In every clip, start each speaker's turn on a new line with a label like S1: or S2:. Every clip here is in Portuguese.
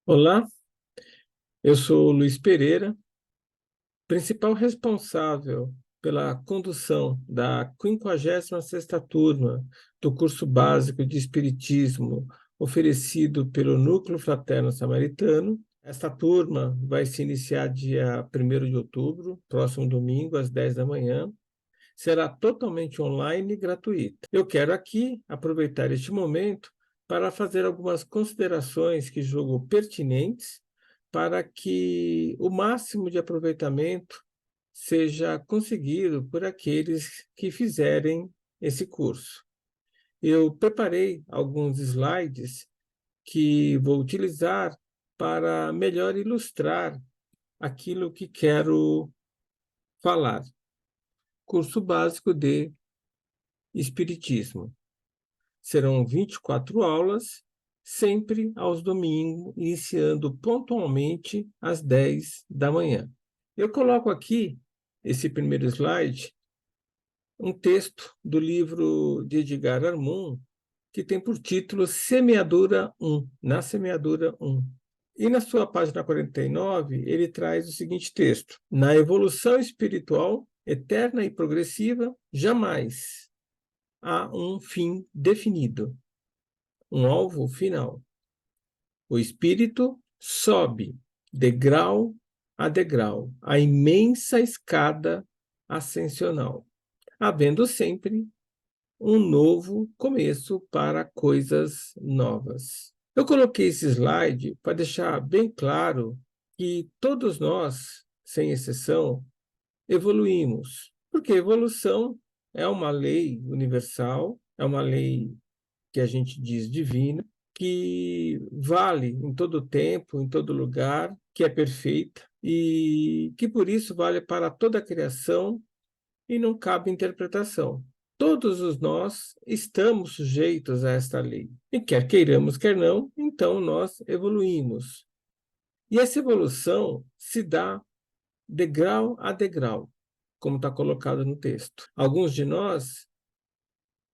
S1: Olá, eu sou o Luiz Pereira, principal responsável pela condução da 56ª turma do curso básico de Espiritismo oferecido pelo Núcleo Fraterno Samaritano. Esta turma vai se iniciar dia 1º de outubro, próximo domingo, às 10 da manhã. Será totalmente online e gratuita. Eu quero aqui aproveitar este momento para fazer algumas considerações que julgo pertinentes para que o máximo de aproveitamento seja conseguido por aqueles que fizerem esse curso. Eu preparei alguns slides que vou utilizar para melhor ilustrar aquilo que quero falar. Curso básico de Espiritismo. Serão 24 aulas, sempre aos domingos, iniciando pontualmente às 10 da manhã. Eu coloco aqui, esse primeiro slide, um texto do livro de Edgar Armon, que tem por título Semeadura 1, na Semeadura 1. E na sua página 49, ele traz o seguinte texto: na evolução espiritual eterna e progressiva, jamais há um fim definido, um alvo final. O espírito sobe, degrau a degrau, a imensa escada ascensional, havendo sempre um novo começo para coisas novas. Eu coloquei esse slide para deixar bem claro que todos nós, sem exceção, evoluímos, porque evolução é uma lei universal, é uma lei que a gente diz divina, que vale em todo tempo, em todo lugar, que é perfeita e que por isso vale para toda a criação e não cabe interpretação. Todos os nós estamos sujeitos a esta lei. E quer queiramos, quer não, então nós evoluímos. E essa evolução se dá degrau a degrau, como está colocado no texto. Alguns de nós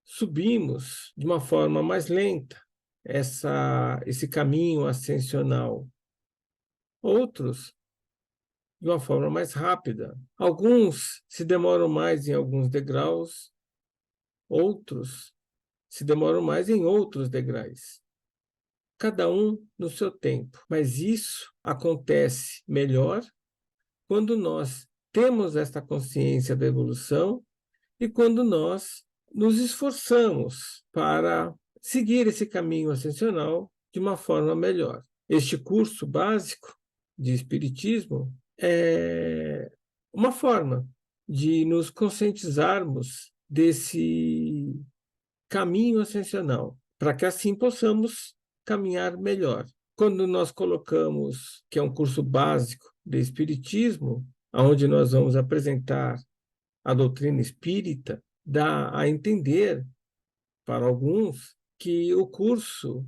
S1: subimos de uma forma mais lenta esse caminho ascensional. Outros, de uma forma mais rápida. Alguns se demoram mais em alguns degraus, outros se demoram mais em outros degraus. Cada um no seu tempo. Mas isso acontece melhor quando nós temos esta consciência da evolução e quando nós nos esforçamos para seguir esse caminho ascensional de uma forma melhor. Este curso básico de Espiritismo é uma forma de nos conscientizarmos desse caminho ascensional, para que assim possamos caminhar melhor. Quando nós colocamos que é um curso básico de Espiritismo, onde nós vamos apresentar a doutrina espírita, dá a entender, para alguns, que o curso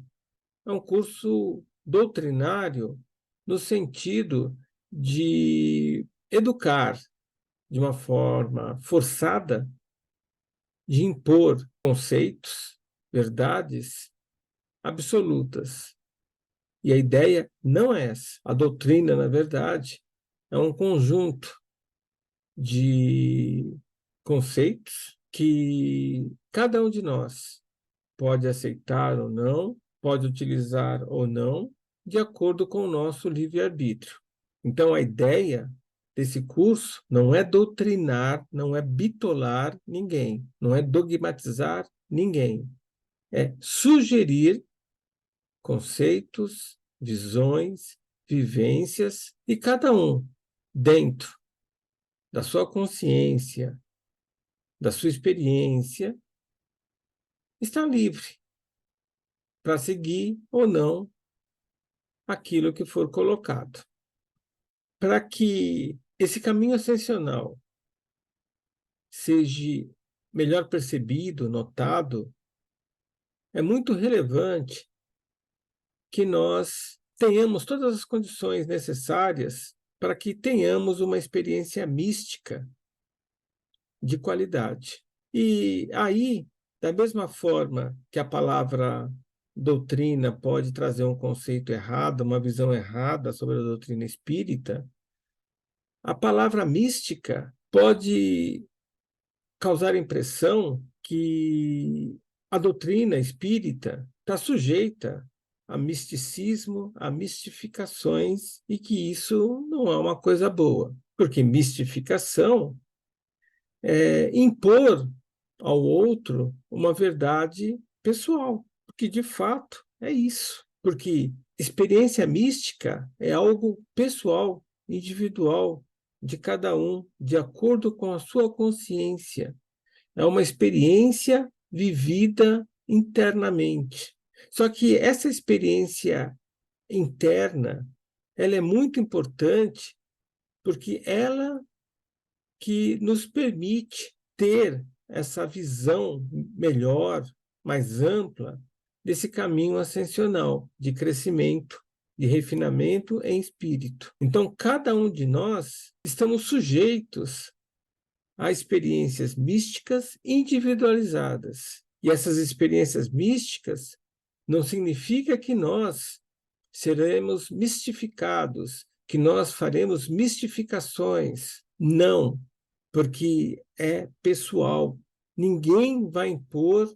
S1: é um curso doutrinário no sentido de educar de uma forma forçada, de impor conceitos, verdades absolutas. E a ideia não é essa. A doutrina, na verdade, é um conjunto de conceitos que cada um de nós pode aceitar ou não, pode utilizar ou não, de acordo com o nosso livre-arbítrio. Então, a ideia desse curso não é doutrinar, não é bitolar ninguém, não é dogmatizar ninguém, é sugerir conceitos, visões, vivências, e cada um, dentro da sua consciência, da sua experiência, está livre para seguir ou não aquilo que for colocado. Para que esse caminho ascensional seja melhor percebido, notado, é muito relevante que nós tenhamos todas as condições necessárias para que tenhamos uma experiência mística de qualidade. E aí, da mesma forma que a palavra doutrina pode trazer um conceito errado, uma visão errada sobre a doutrina espírita, a palavra mística pode causar a impressão que a doutrina espírita está sujeita a misticismo, a mistificações, e que isso não é uma coisa boa, porque mistificação é impor ao outro uma verdade pessoal, porque de fato é isso, porque experiência mística é algo pessoal, individual, de cada um, de acordo com a sua consciência. É uma experiência vivida internamente. Só que essa experiência interna, ela é muito importante porque ela que nos permite ter essa visão melhor, mais ampla, desse caminho ascensional, de crescimento, de refinamento em espírito. Então, cada um de nós estamos sujeitos a experiências místicas individualizadas. E essas experiências místicas não significa que nós seremos mistificados, que nós faremos mistificações. Não, porque é pessoal. Ninguém vai impor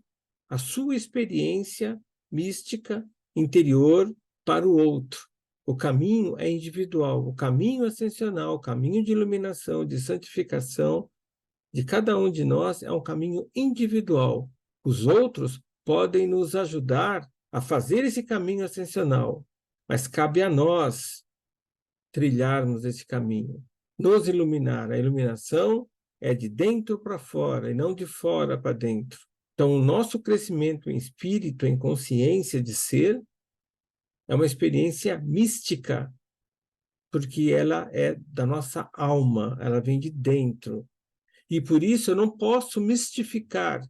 S1: a sua experiência mística interior para o outro. O caminho é individual, o caminho ascensional, o caminho de iluminação, de santificação de cada um de nós é um caminho individual. Os outros podem nos ajudar a fazer esse caminho ascensional, mas cabe a nós trilharmos esse caminho, nos iluminar. A iluminação é de dentro para fora e não de fora para dentro. Então, o nosso crescimento em espírito, em consciência de ser, é uma experiência mística, porque ela é da nossa alma, ela vem de dentro. E por isso eu não posso mistificar,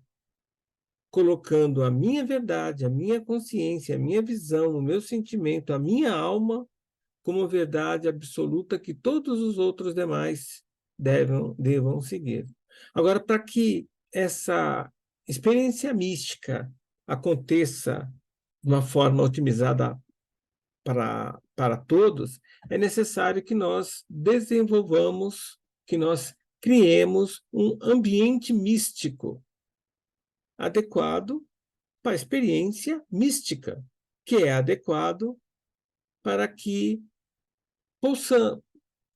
S1: colocando a minha verdade, a minha consciência, a minha visão, o meu sentimento, a minha alma como verdade absoluta que todos os outros demais devam seguir. Agora, para que essa experiência mística aconteça de uma forma otimizada para todos, é necessário que nós desenvolvamos, que nós criemos um ambiente místico adequado para a experiência mística, que é adequado para que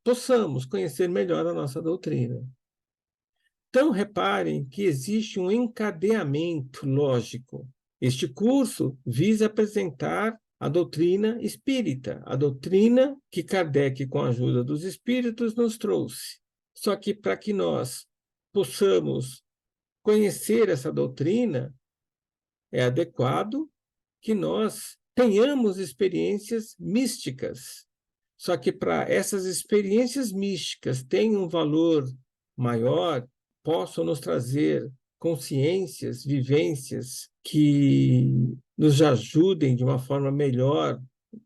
S1: possamos conhecer melhor a nossa doutrina. Então, reparem que existe um encadeamento lógico. Este curso visa apresentar a doutrina espírita, a doutrina que Kardec, com a ajuda dos espíritos, nos trouxe. Só que para que nós possamos conhecer essa doutrina, é adequado que nós tenhamos experiências místicas. Só que para essas experiências místicas tenham um valor maior, possam nos trazer consciências, vivências que nos ajudem de uma forma melhor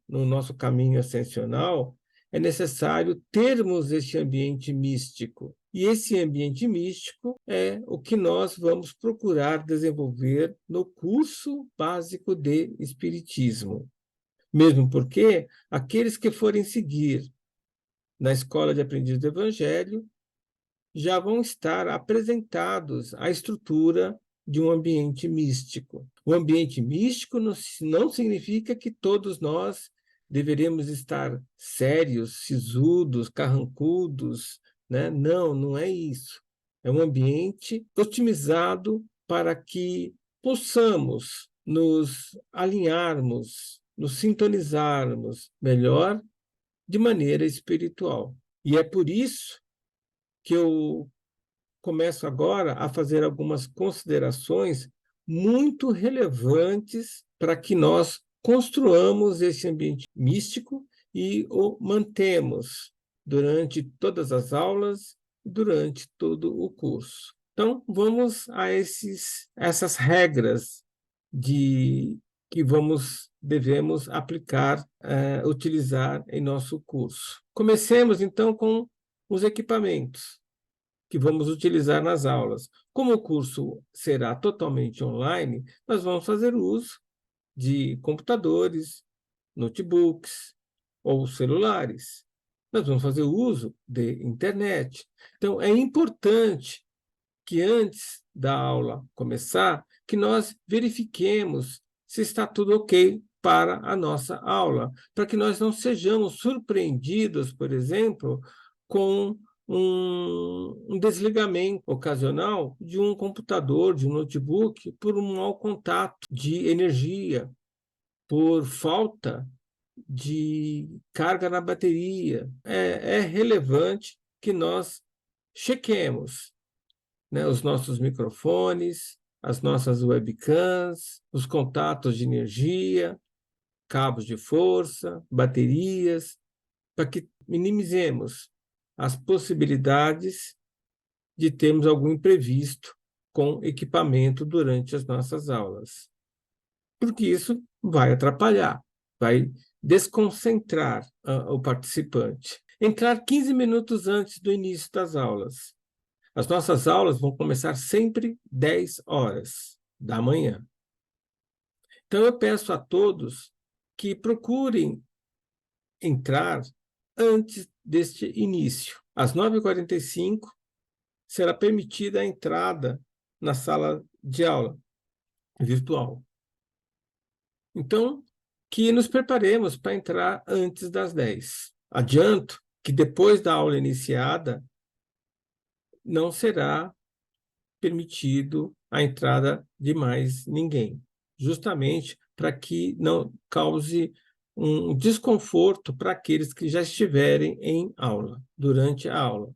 S1: no nosso caminho ascensional, é necessário termos este ambiente místico. E esse ambiente místico é o que nós vamos procurar desenvolver no curso básico de Espiritismo. Mesmo porque aqueles que forem seguir na Escola de Aprendiz do Evangelho já vão estar apresentados à estrutura de um ambiente místico. O ambiente místico não significa que todos nós deveremos estar sérios, sisudos, carrancudos, né? Não, não é isso. É um ambiente otimizado para que possamos nos alinharmos, nos sintonizarmos melhor de maneira espiritual. E é por isso que eu começo agora a fazer algumas considerações muito relevantes para que nós construamos esse ambiente místico e o mantemos durante todas as aulas, durante todo o curso. Então, vamos a essas regras que devemos aplicar, utilizar em nosso curso. Comecemos, então, com os equipamentos que vamos utilizar nas aulas. Como o curso será totalmente online, nós vamos fazer uso de computadores, notebooks ou celulares. Nós vamos fazer uso de internet. Então, é importante que antes da aula começar, que nós verifiquemos se está tudo ok para a nossa aula, para que nós não sejamos surpreendidos, por exemplo, com um desligamento ocasional de um computador, de um notebook, por um mau contato de energia, por falta de carga na bateria. É relevante que nós chequemos, né, os nossos microfones, as nossas webcams, os contatos de energia, cabos de força, baterias, para que minimizemos as possibilidades de termos algum imprevisto com equipamento durante as nossas aulas. Porque isso vai atrapalhar, vai desconcentrar o participante. Entrar 15 minutos antes do início das aulas. As nossas aulas vão começar sempre 10 horas da manhã. Então, eu peço a todos que procurem entrar antes deste início. Às 9h45, será permitida a entrada na sala de aula virtual. Então, que nos preparemos para entrar antes das 10. Adianto que depois da aula iniciada, não será permitido a entrada de mais ninguém, justamente para que não cause um desconforto para aqueles que já estiverem em aula, durante a aula.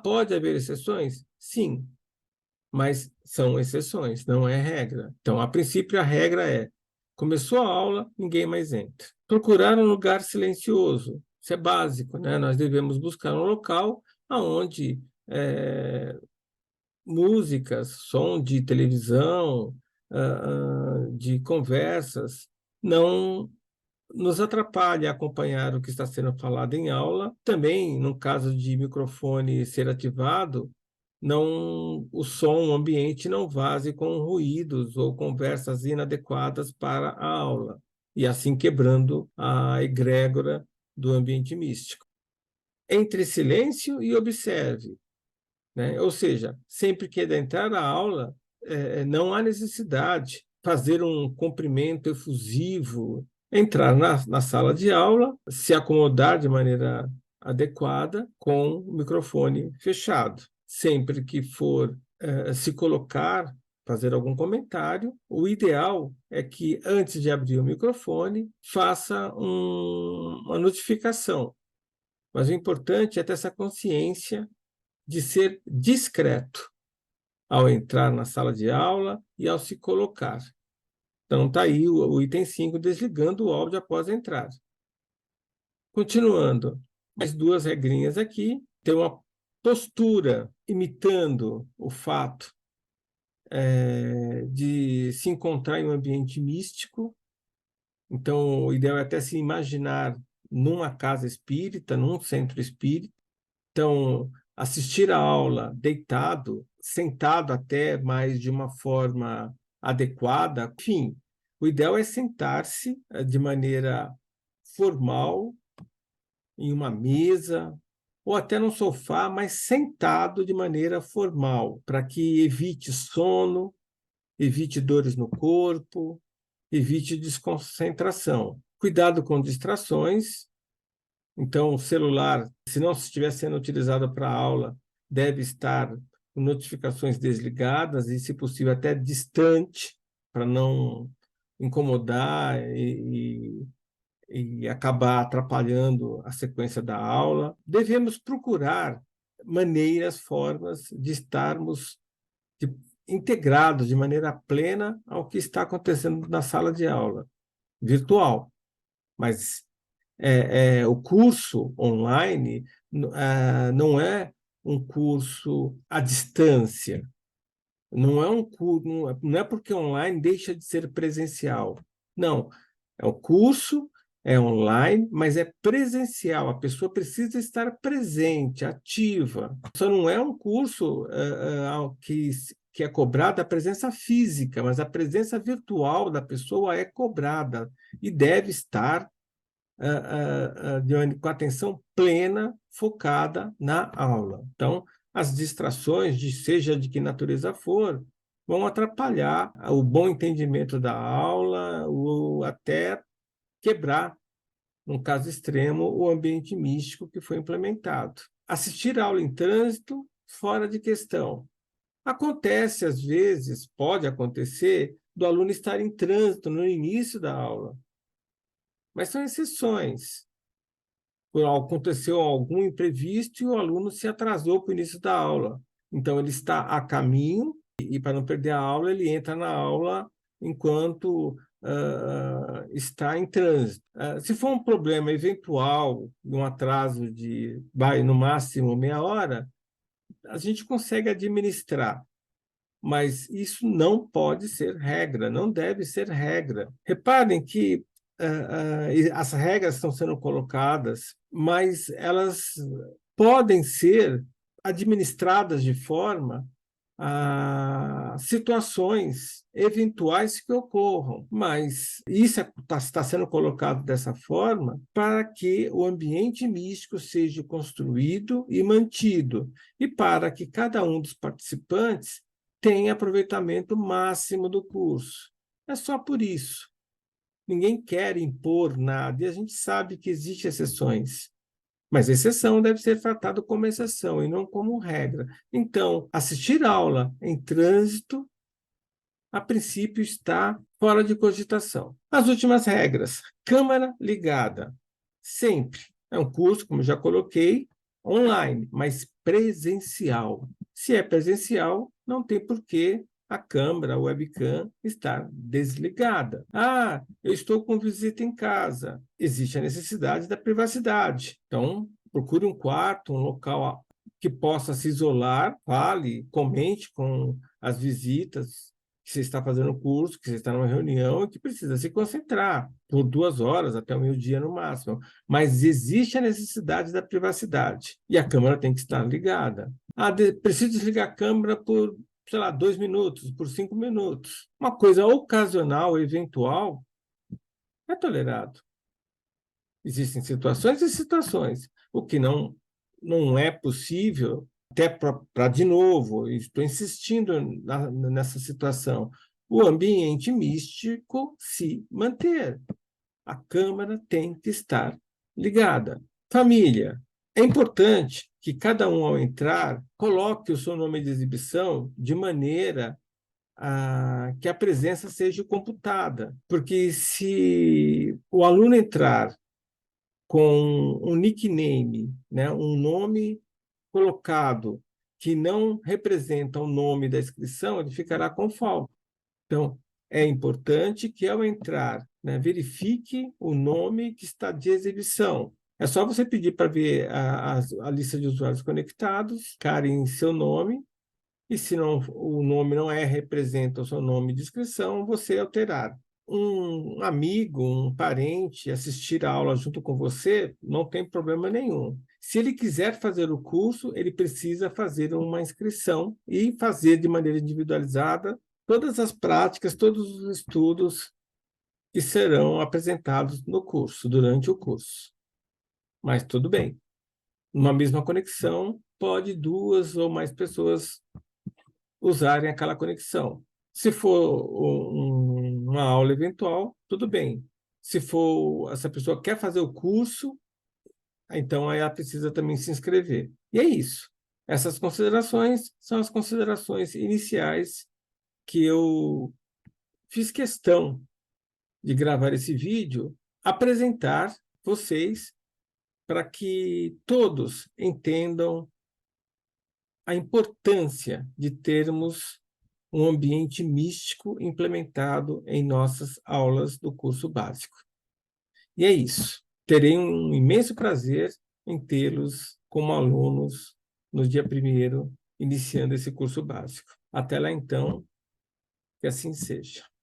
S1: Pode haver exceções? Sim, mas são exceções, não é regra. Então, a princípio, a regra é: começou a aula, ninguém mais entra. Procurar um lugar silencioso, isso é básico, né? Nós devemos buscar um local onde músicas, som de televisão, de conversas, não nos atrapalhe a acompanhar o que está sendo falado em aula. Também, no caso de microfone ser ativado, não, o som, o ambiente não vaze com ruídos ou conversas inadequadas para a aula, e assim quebrando a egrégora do ambiente místico. Entre silêncio e observe, né? Ou seja, sempre que entrar a aula, não há necessidade de fazer um cumprimento efusivo, entrar na sala de aula, se acomodar de maneira adequada com o microfone fechado. Sempre que for se colocar, fazer algum comentário, o ideal é que, antes de abrir o microfone, faça uma notificação. Mas o importante é ter essa consciência de ser discreto ao entrar na sala de aula e ao se colocar. Então, está aí o item 5, desligando o áudio após entrar. Continuando, mais duas regrinhas aqui. Tem uma postura imitando o fato de se encontrar em um ambiente místico. Então, o ideal é até se imaginar numa casa espírita, num centro espírita. Então, assistir a aula deitado, sentado até, mas de uma forma adequada. Enfim, o ideal é sentar-se de maneira formal, em uma mesa, ou até num sofá, mas sentado de maneira formal, para que evite sono, evite dores no corpo, evite desconcentração. Cuidado com distrações. Então, o celular, se não estiver sendo utilizado para aula, deve estar com notificações desligadas e, se possível, até distante, para não incomodar e acabar atrapalhando a sequência da aula. Devemos procurar maneiras, formas de estarmos integrados de maneira plena ao que está acontecendo na sala de aula virtual. Mas o curso online não é um curso à distância. Não é um curso, não é porque online deixa de ser presencial. Não, o curso é online, mas é presencial. A pessoa precisa estar presente, ativa. Só não é um curso que que é cobrada a presença física, mas a presença virtual da pessoa é cobrada e deve estar com atenção plena, focada na aula. Então, as distrações, seja de que natureza for, vão atrapalhar o bom entendimento da aula, ou até quebrar, num caso extremo, o ambiente místico que foi implementado. Assistir a aula em trânsito, fora de questão. Acontece, às vezes, pode acontecer, do aluno estar em trânsito no início da aula, mas são exceções. Aconteceu algum imprevisto e o aluno se atrasou para o início da aula. Então, ele está a caminho e, para não perder a aula, ele entra na aula enquanto está em trânsito. Se for um problema eventual, um atraso de, no máximo, meia hora, a gente consegue administrar. Mas isso não pode ser regra, não deve ser regra. Reparem que as regras estão sendo colocadas, mas elas podem ser administradas de forma a situações eventuais que ocorram, mas isso está sendo colocado dessa forma para que o ambiente místico seja construído e mantido, e para que cada um dos participantes tenha aproveitamento máximo do curso. É só por isso. Ninguém quer impor nada, e a gente sabe que existem exceções. Mas exceção deve ser tratada como exceção e não como regra. Então, assistir aula em trânsito, a princípio, está fora de cogitação. As últimas regras. Câmera ligada. Sempre. É um curso, como já coloquei, online, mas presencial. Se é presencial, não tem por que a câmera, a webcam, estar desligada. Eu estou com visita em casa. Existe a necessidade da privacidade. Então, procure um quarto, um local que possa se isolar, fale, comente com as visitas que você está fazendo o curso, que você está numa reunião e que precisa se concentrar por 2 horas, até o meio-dia no máximo. Mas existe a necessidade da privacidade e a câmera tem que estar ligada. Preciso desligar a câmera por, sei lá, 2 minutos, por 5 minutos. Uma coisa ocasional, eventual, é tolerado. Existem situações e situações. O que não é possível, até para, de novo, estou insistindo nessa situação, o ambiente místico se manter. A câmera tem que estar ligada. Família. É importante que cada um, ao entrar, coloque o seu nome de exibição de maneira que a presença seja computada. Porque se o aluno entrar com um nickname, né, um nome colocado que não representa o nome da inscrição, ele ficará com falta. Então, é importante que, ao entrar, né, verifique o nome que está de exibição. É só você pedir para ver a lista de usuários conectados, clicarem em seu nome, e se o nome não representa o seu nome de inscrição, você alterar. Um amigo, um parente assistir a aula junto com você, não tem problema nenhum. Se ele quiser fazer o curso, ele precisa fazer uma inscrição e fazer de maneira individualizada todas as práticas, todos os estudos que serão apresentados no curso, durante o curso. Mas tudo bem. Numa mesma conexão, pode 2 ou mais pessoas usarem aquela conexão. Se for uma aula eventual, tudo bem. Se for, essa pessoa quer fazer o curso, então aí ela precisa também se inscrever. E é isso. Essas considerações são as considerações iniciais que eu fiz questão de gravar esse vídeo, apresentar vocês para que todos entendam a importância de termos um ambiente místico implementado em nossas aulas do curso básico. E é isso. Terei um imenso prazer em tê-los como alunos no dia 1º, iniciando esse curso básico. Até lá, então, que assim seja.